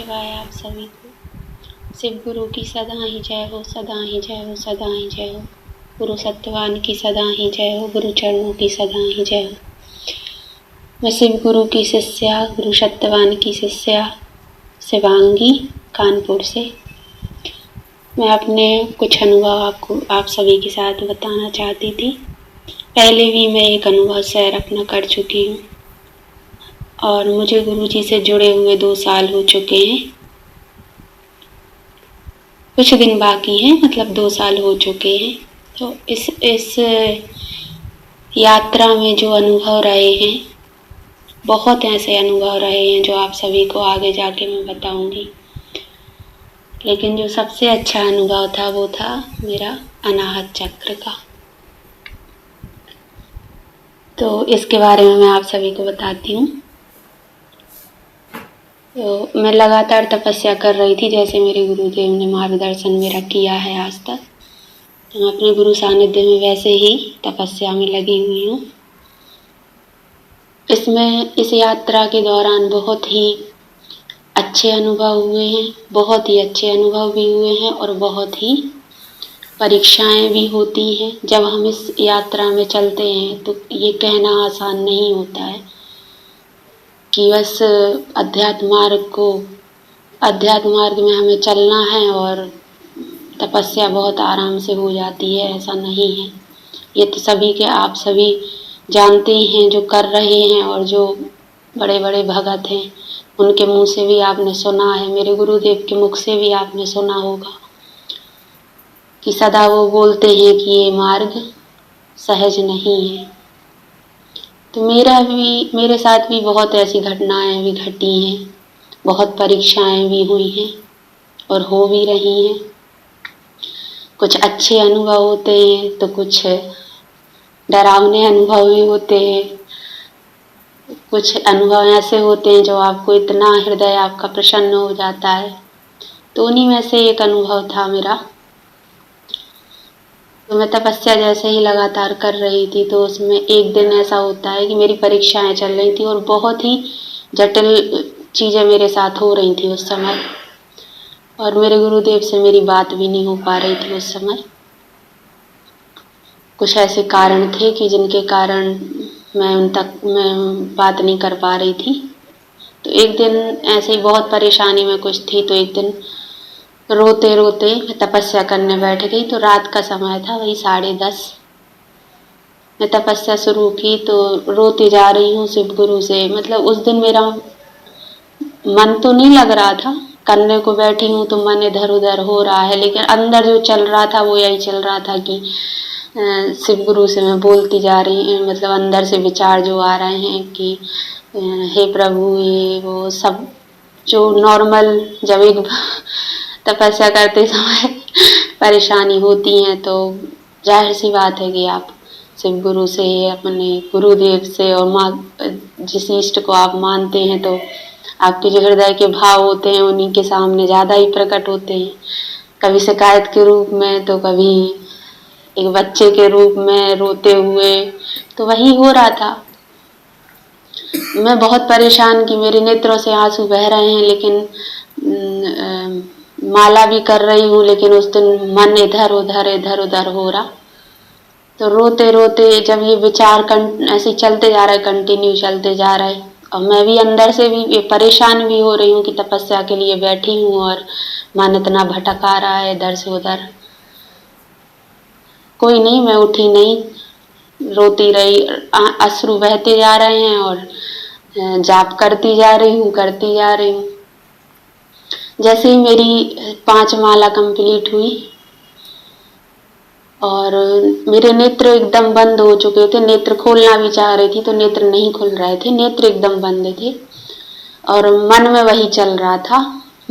शिवाय आप सभी को। शिव गुरु की सदा ही जय हो, सदा ही जय हो, सदा ही जय हो। गुरु सत्यवान की सदा ही जय हो, गुरु चरणों की सदा ही जय हो। मैं शिव गुरु की शिष्या, गुरु सत्यवान की शिष्या शिवांगी कानपुर से। मैं अपने कुछ अनुभव आप सभी के साथ बताना चाहती थी। पहले भी मैं एक अनुभव शेयर अपना कर चुकी हूँ और मुझे गुरु जी से जुड़े हुए 2 साल हो चुके हैं। कुछ दिन बाकी हैं, मतलब 2 साल हो चुके हैं। तो इस यात्रा में जो अनुभव रहे हैं, बहुत ऐसे अनुभव रहे हैं जो आप सभी को आगे जाके मैं बताऊंगी। लेकिन जो सबसे अच्छा अनुभव था वो था मेरा अनाहत चक्र का। तो इसके बारे में मैं आप सभी को बताती हूँ। तो मैं लगातार तपस्या कर रही थी, जैसे मेरे गुरुदेव ने मार्गदर्शन मेरा किया है आज तक। तो मैं अपने गुरु सानिध्य में वैसे ही तपस्या में लगी हुई हूँ। इस यात्रा के दौरान बहुत ही अच्छे अनुभव हुए हैं, बहुत ही अच्छे अनुभव भी हुए हैं और बहुत ही परीक्षाएं भी होती हैं। जब हम इस यात्रा में चलते हैं तो ये कहना आसान नहीं होता है कि बस अध्यात्म मार्ग में हमें चलना है और तपस्या बहुत आराम से हो जाती है, ऐसा नहीं है। ये तो सभी के आप सभी जानते ही हैं जो कर रहे हैं, और जो बड़े बड़े भगत हैं उनके मुंह से भी आपने सुना है, मेरे गुरुदेव के मुख से भी आपने सुना होगा कि सदा वो बोलते हैं कि ये मार्ग सहज नहीं है। तो मेरे साथ भी बहुत ऐसी घटनाएं भी घटी हैं, बहुत परीक्षाएं भी हुई हैं और हो भी रही हैं। कुछ अच्छे अनुभव होते हैं तो कुछ डरावने अनुभव भी होते हैं। कुछ अनुभव ऐसे होते हैं जो आपको इतना हृदय आपका प्रसन्न हो जाता है। तो उन्हीं में से एक अनुभव था मेरा। तो मैं तपस्या जैसे ही लगातार कर रही थी, तो उसमें एक दिन ऐसा होता है कि मेरी परीक्षाएं चल रही थी और बहुत ही जटिल चीज़ें मेरे साथ हो रही थी उस समय, और मेरे गुरुदेव से मेरी बात भी नहीं हो पा रही थी उस समय। कुछ ऐसे कारण थे कि जिनके कारण मैं बात नहीं कर पा रही थी। तो एक दिन ऐसे ही बहुत परेशानी में कुछ थी, तो एक दिन रोते रोते मैं तपस्या करने बैठ गई। तो रात का समय था, वही 10:30। मैं तपस्या शुरू की तो रोती जा रही हूँ शिव गुरु से। मतलब उस दिन मेरा मन तो नहीं लग रहा था, करने को बैठी हूँ तो मन इधर उधर हो रहा है, लेकिन अंदर जो चल रहा था वो यही चल रहा था कि शिव गुरु से मैं बोलती जा रही हूँ। मतलब अंदर से विचार जो आ रहे हैं कि हे प्रभु, ये वो सब जो नॉर्मल जब एक तपस्या करते समय परेशानी होती है, तो जाहिर सी बात है कि आप शिव गुरु से, अपने गुरुदेव से और जिस इष्ट को आप मानते हैं, तो आपके जो हृदय के भाव होते हैं उन्हीं के सामने ज़्यादा ही प्रकट होते हैं। कभी शिकायत के रूप में, तो कभी एक बच्चे के रूप में रोते हुए। तो वही हो रहा था। मैं बहुत परेशान कि मेरे नेत्रों से आंसू बह रहे हैं, लेकिन माला भी कर रही हूँ, लेकिन उस दिन मन इधर उधर हो रहा। तो रोते रोते जब ये विचार ऐसे चलते जा रहे, कंटिन्यू चलते जा रहे, और मैं भी अंदर से भी परेशान भी हो रही हूँ कि तपस्या के लिए बैठी हूँ और मन इतना भटका रहा है इधर से उधर। कोई नहीं, मैं उठी नहीं, रोती रही, अश्रु बहते जा रहे हैं और जाप करती जा रही हूँ। जैसे ही मेरी 5 माला कंप्लीट हुई और मेरे नेत्र एकदम बंद हो चुके थे, नेत्र खोलना भी चाह रही थी तो नेत्र नहीं खुल रहे थे, नेत्र एकदम बंद थे और मन में वही चल रहा था।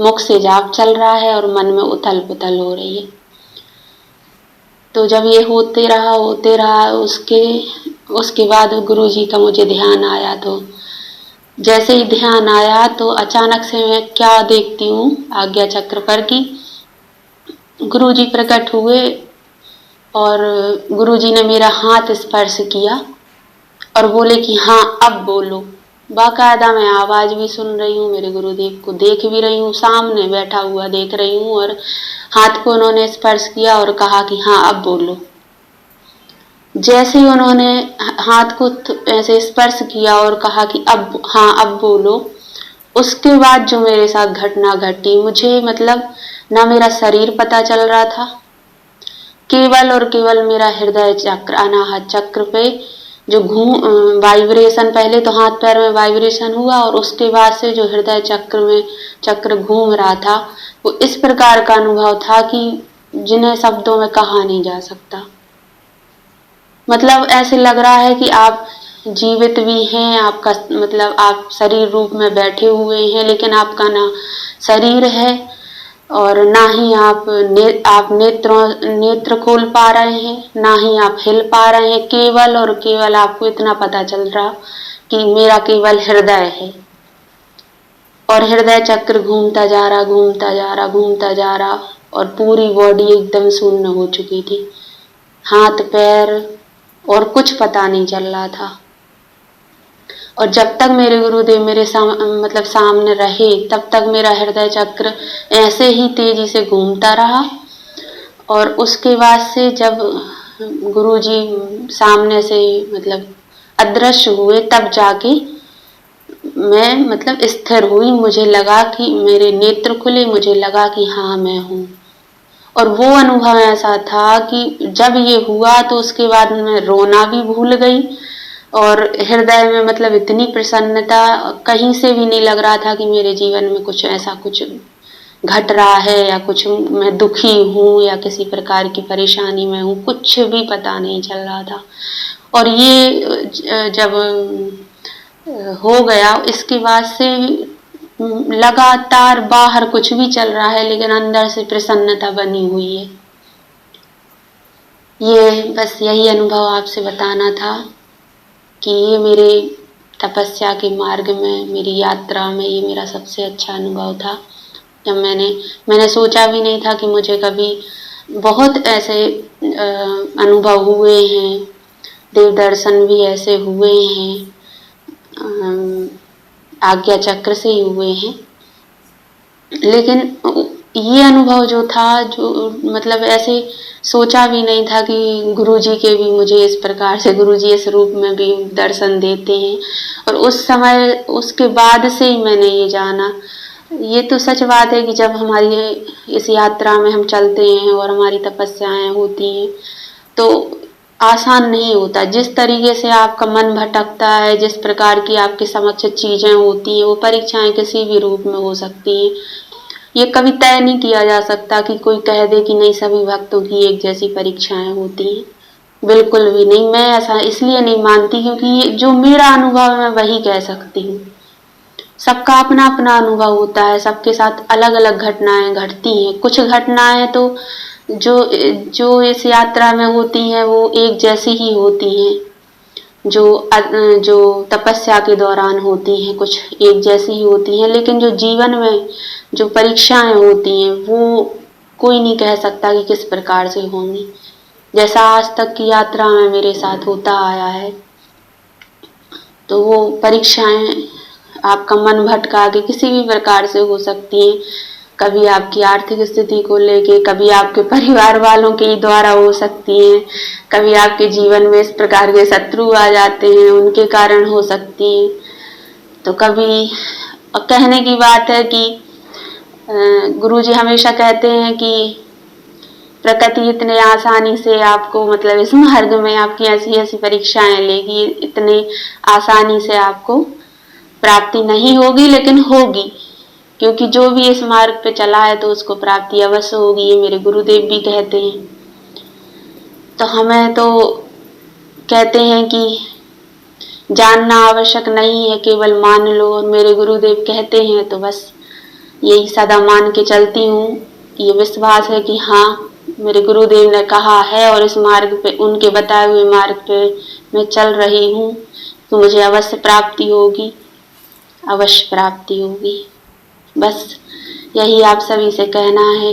मुख से जाप चल रहा है और मन में उथल पुथल हो रही है। तो जब ये होते रहा उसके बाद गुरुजी का मुझे ध्यान आया। तो जैसे ही ध्यान आया तो अचानक से मैं क्या देखती हूँ आज्ञा चक्र पर कि गुरुजी प्रकट हुए और गुरुजी ने मेरा हाथ स्पर्श किया और बोले कि हाँ अब बोलो। बाकायदा मैं आवाज भी सुन रही हूँ, मेरे गुरुदेव को देख भी रही हूँ, सामने बैठा हुआ देख रही हूँ, और हाथ को उन्होंने स्पर्श किया और कहा कि हाँ अब बोलो। जैसे ही उन्होंने हाथ को ऐसे स्पर्श किया और कहा कि अब हाँ अब बोलो, उसके बाद जो मेरे साथ घटना घटी, मुझे मतलब ना मेरा शरीर पता चल रहा था, केवल और केवल मेरा हृदय चक्र, अनाहत चक्र पे जो वाइब्रेशन, पहले तो हाथ पैर में वाइब्रेशन हुआ और उसके बाद से जो हृदय चक्र में चक्र घूम रहा था, वो इस प्रकार का अनुभव था कि जिन्हें शब्दों में कहा नहीं जा सकता। मतलब ऐसे लग रहा है कि आप जीवित भी हैं, आपका मतलब आप शरीर रूप में बैठे हुए हैं, लेकिन आपका ना शरीर है और ना ही आप नेत्र खोल पा रहे हैं, ना ही आप हिल पा रहे हैं। केवल और केवल आपको इतना पता चल रहा कि मेरा केवल हृदय है, और हृदय चक्र घूमता जा रहा, घूमता जा रहा, घूमता जा रहा, और पूरी बॉडी एकदम शून्य हो चुकी थी। हाथ पैर और कुछ पता नहीं चल रहा था। और जब तक मेरे गुरुदेव मेरे मतलब सामने रहे, तब तक मेरा हृदय चक्र ऐसे ही तेजी से घूमता रहा। और उसके बाद से जब गुरुजी सामने से मतलब अदृश्य हुए, तब जाके मैं मतलब स्थिर हुई। मुझे लगा कि मेरे नेत्र खुले, मुझे लगा कि हाँ मैं हूँ। और वो अनुभव ऐसा था कि जब ये हुआ तो उसके बाद मैं रोना भी भूल गई, और हृदय में मतलब इतनी प्रसन्नता, कहीं से भी नहीं लग रहा था कि मेरे जीवन में कुछ ऐसा कुछ घट रहा है या कुछ मैं दुखी हूँ या किसी प्रकार की परेशानी में हूँ, कुछ भी पता नहीं चल रहा था। और ये जब हो गया, इसके बाद से लगातार बाहर कुछ भी चल रहा है लेकिन अंदर से प्रसन्नता बनी हुई है। ये बस यही अनुभव आपसे बताना था कि ये मेरे तपस्या के मार्ग में, मेरी यात्रा में ये मेरा सबसे अच्छा अनुभव था। जब मैंने सोचा भी नहीं था कि मुझे कभी बहुत ऐसे अनुभव हुए हैं, देव दर्शन भी ऐसे हुए हैं, आज्ञा चक्र से ही हुए हैं, लेकिन ये अनुभव जो था, जो मतलब ऐसे सोचा भी नहीं था कि गुरुजी के भी मुझे इस प्रकार से, गुरुजी इस रूप में भी दर्शन देते हैं। और उस समय उसके बाद से ही मैंने ये जाना। ये तो सच बात है कि जब हमारी इस यात्रा में हम चलते हैं और हमारी तपस्याएं होती हैं तो आसान नहीं होता। जिस तरीके से आपका मन भटकता है, जिस प्रकार की आपके समक्ष चीजें होती हैं, वो परीक्षाएं किसी भी रूप में हो सकती हैं। ये कभी तय नहीं किया जा सकता कि कोई कह दे कि नहीं सभी भक्तों की एक जैसी परीक्षाएं होती हैं, बिल्कुल भी नहीं। मैं ऐसा इसलिए नहीं मानती क्योंकि ये जो मेरा अनुभव है मैं वही कह सकती हूँ। सबका अपना अपना अनुभव होता है, सबके साथ अलग अलग घटनाएं घटती हैं। कुछ घटनाएं तो जो जो इस यात्रा में होती हैं वो एक जैसी ही होती हैं, जो तपस्या के दौरान होती हैं कुछ एक जैसी ही होती हैं, लेकिन जो जीवन में जो परीक्षाएं होती हैं वो कोई नहीं कह सकता कि किस प्रकार से होंगी। जैसा आज तक की यात्रा में मेरे साथ होता आया है, तो वो परीक्षाएं आपका मन भटका के किसी भी प्रकार से हो सकती हैं। कभी आपकी आर्थिक स्थिति को लेके, कभी आपके परिवार वालों के द्वारा हो सकती हैं, कभी आपके जीवन में इस प्रकार के शत्रु आ जाते हैं उनके कारण हो सकती हैं। तो कभी कहने की बात है कि गुरुजी हमेशा कहते हैं कि प्रकृति इतने आसानी से आपको मतलब इस मार्ग में आपकी ऐसी ऐसी परीक्षाएं लेगी, इतने आसानी से आपको प्राप्ति नहीं होगी, लेकिन होगी, क्योंकि जो भी इस मार्ग पे चला है तो उसको प्राप्ति अवश्य होगी, ये मेरे गुरुदेव भी कहते हैं। तो हमें तो कहते हैं कि जानना आवश्यक नहीं है, केवल मान लो। और मेरे गुरुदेव कहते हैं तो बस यही सदा मान के चलती हूँ। ये विश्वास है कि हाँ मेरे गुरुदेव ने कहा है और इस मार्ग पे, उनके बताए हुए मार्ग पे मैं चल रही हूँ, तो मुझे अवश्य प्राप्ति होगी, अवश्य प्राप्ति होगी। बस यही आप सभी से कहना है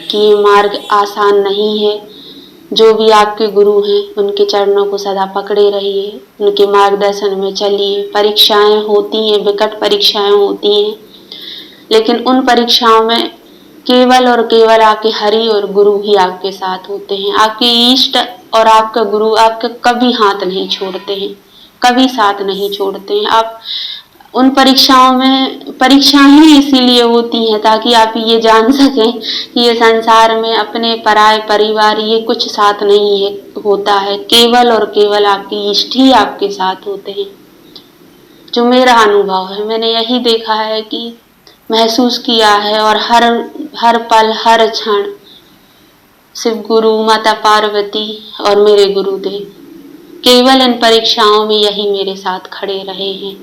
कि ये मार्ग आसान नहीं है। जो भी आपके गुरु हैं उनके चरणों को सदा पकड़े रहिए, उनके मार्गदर्शन में चलिए। परीक्षाएं होती हैं, विकट परीक्षाएं होती हैं, लेकिन उन परीक्षाओं में केवल और केवल आपके हरि और गुरु ही आपके साथ होते हैं। आपके इष्ट और आपका गुरु आपका कभी हाथ नहीं छोड़ते हैं, कभी साथ नहीं छोड़ते हैं। आप उन परीक्षाओं में, परीक्षाएं ही इसीलिए होती हैं ताकि आप ये जान सकें कि ये संसार में अपने पराये परिवार ये कुछ साथ नहीं है होता है, केवल और केवल आपके इष्ट ही आपके साथ होते हैं। जो मेरा अनुभव है, मैंने यही देखा है कि महसूस किया है, और हर पल हर क्षण शिव गुरु, माता पार्वती और मेरे गुरुदेव केवल इन परीक्षाओं में यही मेरे साथ खड़े रहे हैं,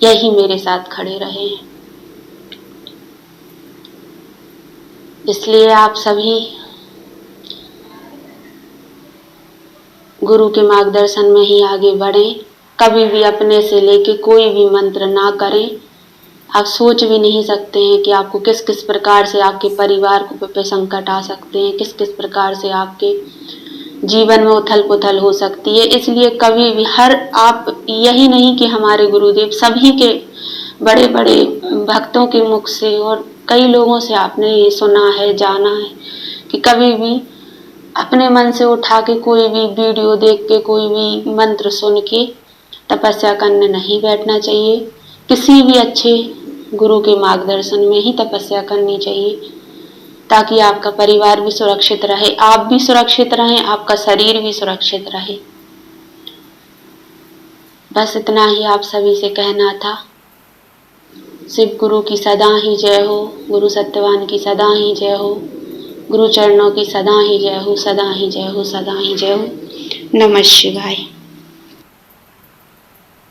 यही मेरे साथ खड़े रहे हैं। इसलिए आप सभी गुरु के मार्गदर्शन में ही आगे बढ़ें। कभी भी अपने से लेके कोई भी मंत्र ना करें। आप सोच भी नहीं सकते हैं कि आपको किस किस प्रकार से आपके परिवार को पे संकट आ सकते हैं, किस किस प्रकार से आपके जीवन में उथल पुथल हो सकती है। इसलिए कभी भी आप यही नहीं कि हमारे गुरुदेव, सभी के बड़े बड़े भक्तों के मुख से और कई लोगों से आपने ये सुना है, जाना है कि कभी भी अपने मन से उठा के कोई भी वीडियो देख के, कोई भी मंत्र सुन के तपस्या करने नहीं बैठना चाहिए। किसी भी अच्छे गुरु के मार्गदर्शन में ही तपस्या करनी चाहिए, ताकि आपका परिवार भी सुरक्षित रहे, आप भी सुरक्षित रहें, आपका शरीर भी सुरक्षित रहे। बस इतना ही आप सभी से कहना था। शिव गुरु की सदा ही जय हो, गुरु सत्यवान की सदा ही जय हो, गुरु चरणों की सदा ही जय हो, सदा ही जय हो, सदा ही जय हो। नमः शिवाय।